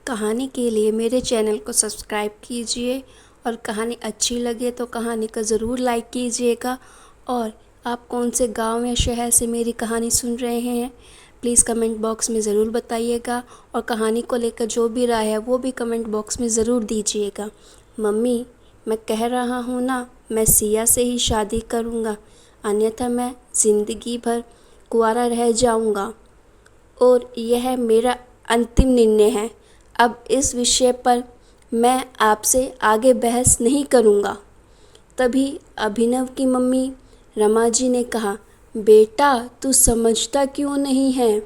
कहानी के लिए मेरे चैनल को सब्सक्राइब कीजिए और कहानी अच्छी लगे तो कहानी को ज़रूर लाइक कीजिएगा। और आप कौन से गांव या शहर से मेरी कहानी सुन रहे हैं प्लीज़ कमेंट बॉक्स में ज़रूर बताइएगा। और कहानी को लेकर जो भी राय है वो भी कमेंट बॉक्स में ज़रूर दीजिएगा। मम्मी, मैं कह रहा हूँ ना, मैं सिया से ही शादी करूँगा, अन्यथा मैं ज़िंदगी भर कुंवारा रह जाऊँगा और यह मेरा अंतिम निर्णय है। अब इस विषय पर मैं आपसे आगे बहस नहीं करूँगा। तभी अभिनव की मम्मी रमा जी ने कहा, बेटा तू समझता क्यों नहीं है?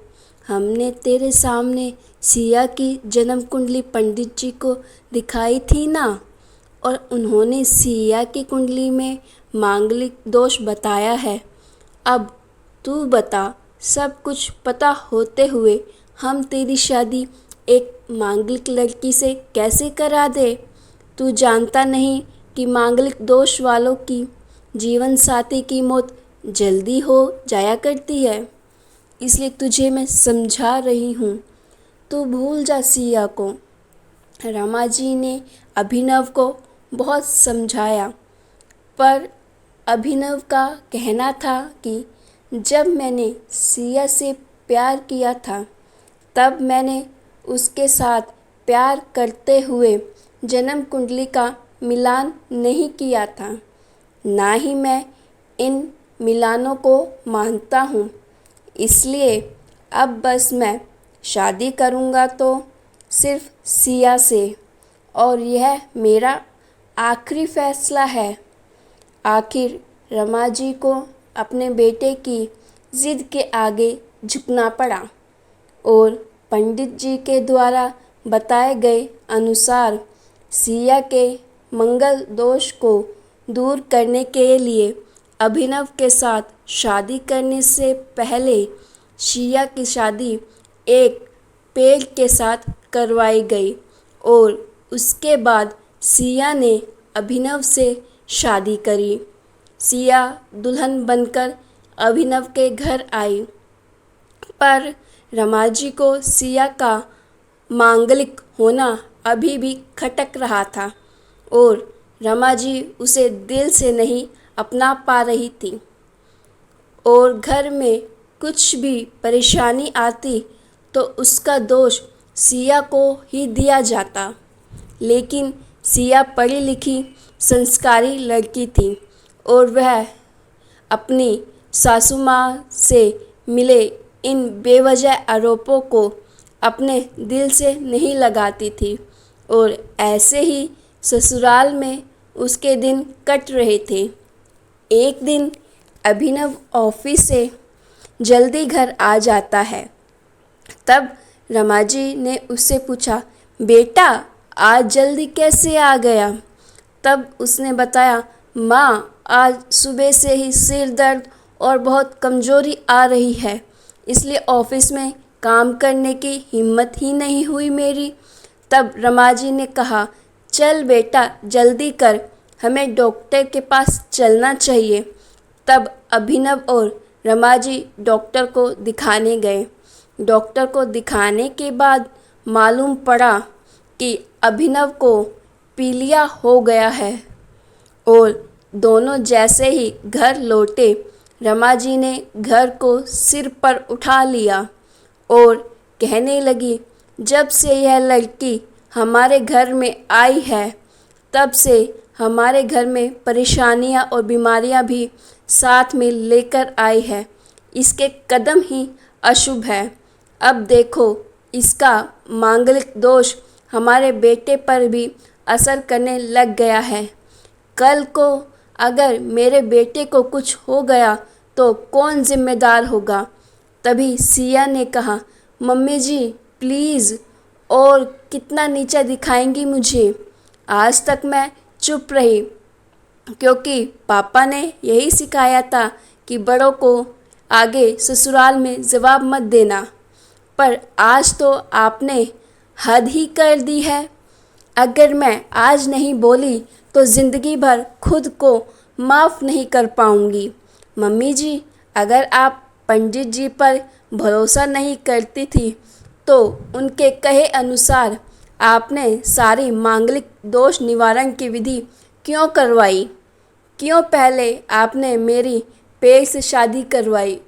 हमने तेरे सामने सिया की जन्म कुंडली पंडित जी को दिखाई थी ना, और उन्होंने सिया की कुंडली में मांगलिक दोष बताया है। अब तू बता, सब कुछ पता होते हुए हम तेरी शादी एक मांगलिक लड़की से कैसे करा दे? तू जानता नहीं कि मांगलिक दोष वालों की जीवन साथी की मौत जल्दी हो जाया करती है, इसलिए तुझे मैं समझा रही हूँ, तू भूल जा सिया को। रमा जी ने अभिनव को बहुत समझाया, पर अभिनव का कहना था कि जब मैंने सिया से प्यार किया था तब मैंने उसके साथ प्यार करते हुए जन्म कुंडली का मिलान नहीं किया था, ना ही मैं इन मिलानों को मानता हूँ। इसलिए अब बस मैं शादी करूँगा तो सिर्फ सिया से, और यह मेरा आखिरी फैसला है। आखिर रमा जी को अपने बेटे की ज़िद के आगे झुकना पड़ा और पंडित जी के द्वारा बताए गए अनुसार सिया के मंगल दोष को दूर करने के लिए अभिनव के साथ शादी करने से पहले सिया की शादी एक पेड़ के साथ करवाई गई और उसके बाद सिया ने अभिनव से शादी करी। सिया दुल्हन बनकर अभिनव के घर आई, पर रमा जी को सिया का मांगलिक होना अभी भी खटक रहा था और रमा जी उसे दिल से नहीं अपना पा रही थी। और घर में कुछ भी परेशानी आती तो उसका दोष सिया को ही दिया जाता। लेकिन सिया पढ़ी लिखी संस्कारी लड़की थी और वह अपनी सासू माँ से मिले इन बेवजह आरोपों को अपने दिल से नहीं लगाती थी और ऐसे ही ससुराल में उसके दिन कट रहे थे। एक दिन अभिनव ऑफिस से जल्दी घर आ जाता है। तब रमा जी ने उससे पूछा, बेटा आज जल्दी कैसे आ गया? तब उसने बताया, माँ आज सुबह से ही सिर दर्द और बहुत कमज़ोरी आ रही है, इसलिए ऑफिस में काम करने की हिम्मत ही नहीं हुई मेरी। तब रमा जी ने कहा, चल बेटा जल्दी कर, हमें डॉक्टर के पास चलना चाहिए। तब अभिनव और रमा जी डॉक्टर को दिखाने गए। डॉक्टर को दिखाने के बाद मालूम पड़ा कि अभिनव को पीलिया हो गया है और दोनों जैसे ही घर लौटे रमा जी ने घर को सिर पर उठा लिया और कहने लगी, जब से यह लड़की हमारे घर में आई है तब से हमारे घर में परेशानियां और बीमारियां भी साथ में लेकर आई है। इसके कदम ही अशुभ है। अब देखो इसका मांगलिक दोष हमारे बेटे पर भी असर करने लग गया है। कल को अगर मेरे बेटे को कुछ हो गया तो कौन जिम्मेदार होगा? तभी सिया ने कहा, मम्मी जी प्लीज़, और कितना नीचा दिखाएंगी मुझे? आज तक मैं चुप रही क्योंकि पापा ने यही सिखाया था कि बड़ों को आगे ससुराल में जवाब मत देना, पर आज तो आपने हद ही कर दी है। अगर मैं आज नहीं बोली तो ज़िंदगी भर खुद को माफ़ नहीं कर पाऊँगी। मम्मी जी, अगर आप पंडित जी पर भरोसा नहीं करती थी तो उनके कहे अनुसार आपने सारी मांगलिक दोष निवारण की विधि क्यों करवाई? क्यों पहले आपने मेरी पेड़ से शादी करवाई?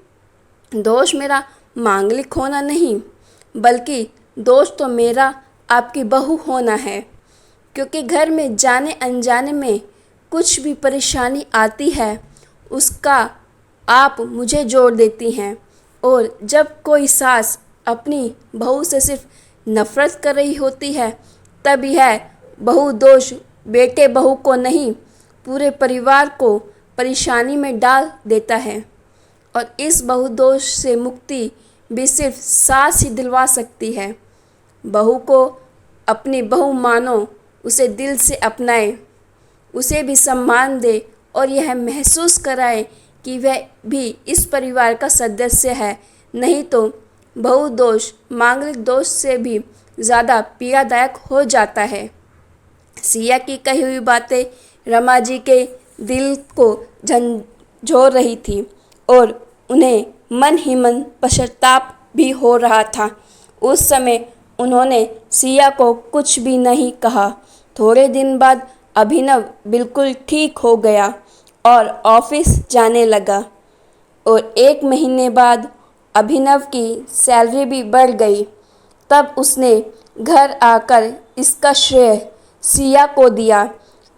दोष मेरा मांगलिक होना नहीं, बल्कि दोष तो मेरा आपकी बहू होना है, क्योंकि घर में जाने अनजाने में कुछ भी परेशानी आती है उसका आप मुझे जोड़ देती हैं। और जब कोई सास अपनी बहू से सिर्फ नफ़रत कर रही होती है, तब यह बहू दोष बेटे बहू को नहीं, पूरे परिवार को परेशानी में डाल देता है। और इस बहू दोष से मुक्ति भी सिर्फ सास ही दिलवा सकती है। बहू को अपनी बहू मानो, उसे दिल से अपनाए, उसे भी सम्मान दे और यह महसूस कराए कि वह भी इस परिवार का सदस्य है। नहीं तो बहू दोष मांगलिक दोष से भी ज़्यादा पीड़ादायक हो जाता है। सिया की कही हुई बातें रमा जी के दिल को झंझोर रही थी और उन्हें मन ही मन पश्चाताप भी हो रहा था। उस समय उन्होंने सिया को कुछ भी नहीं कहा। थोड़े दिन बाद अभिनव बिल्कुल ठीक हो गया और ऑफिस जाने लगा और 1 महीने बाद अभिनव की सैलरी भी बढ़ गई। तब उसने घर आकर इसका श्रेय सिया को दिया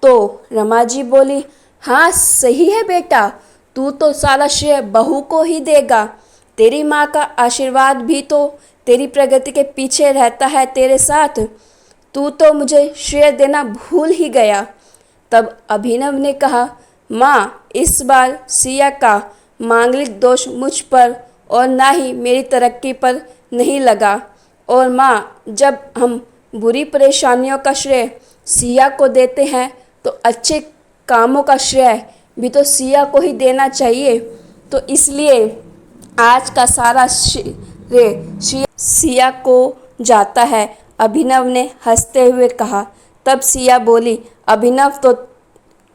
तो रमा जी बोली, हाँ सही है बेटा, तू तो सारा श्रेय बहू को ही देगा। तेरी माँ का आशीर्वाद भी तो तेरी प्रगति के पीछे रहता है तेरे साथ। तू तो मुझे श्रेय देना भूल ही गया। तब अभिनव ने कहा, माँ इस बार सिया का मांगलिक दोष मुझ पर और ना ही मेरी तरक्की पर नहीं लगा। और माँ जब हम बुरी परेशानियों का श्रेय सिया को देते हैं तो अच्छे कामों का श्रेय भी तो सिया को ही देना चाहिए। तो इसलिए आज का सारा श्रेय सिया को जाता है, अभिनव ने हंसते हुए कहा। तब सिया बोली, अभिनव तो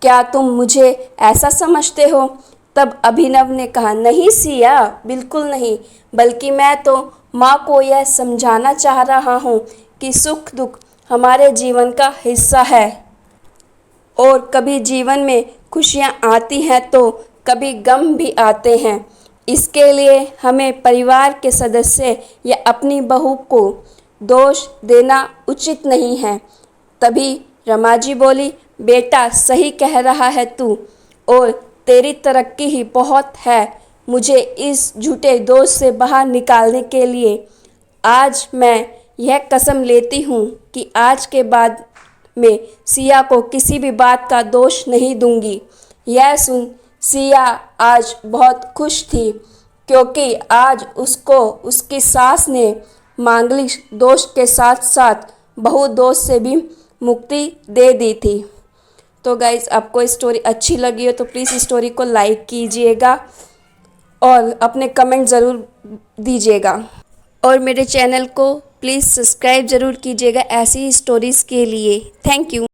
क्या तुम मुझे ऐसा समझते हो? तब अभिनव ने कहा, नहीं सिया, बिल्कुल नहीं, बल्कि मैं तो माँ को यह समझाना चाह रहा हूँ कि सुख दुख हमारे जीवन का हिस्सा है और कभी जीवन में खुशियाँ आती हैं तो कभी गम भी आते हैं। इसके लिए हमें परिवार के सदस्य या अपनी बहू को दोष देना उचित नहीं है। तभी रमा जी बोली, बेटा सही कह रहा है तू, और तेरी तरक्की ही बहुत है मुझे इस झूठे दोष से बाहर निकालने के लिए। आज मैं यह कसम लेती हूँ कि आज के बाद में सिया को किसी भी बात का दोष नहीं दूंगी। यह सुन सिया आज बहुत खुश थी, क्योंकि आज उसको उसकी सास ने मांगलिक दोष के साथ साथ बहू दोष से भी मुक्ति दे दी थी। तो गाइज़, आपको स्टोरी अच्छी लगी हो तो प्लीज़ स्टोरी को लाइक कीजिएगा और अपने कमेंट ज़रूर दीजिएगा और मेरे चैनल को प्लीज़ सब्सक्राइब ज़रूर कीजिएगा ऐसी स्टोरीज़ के लिए। Thank you.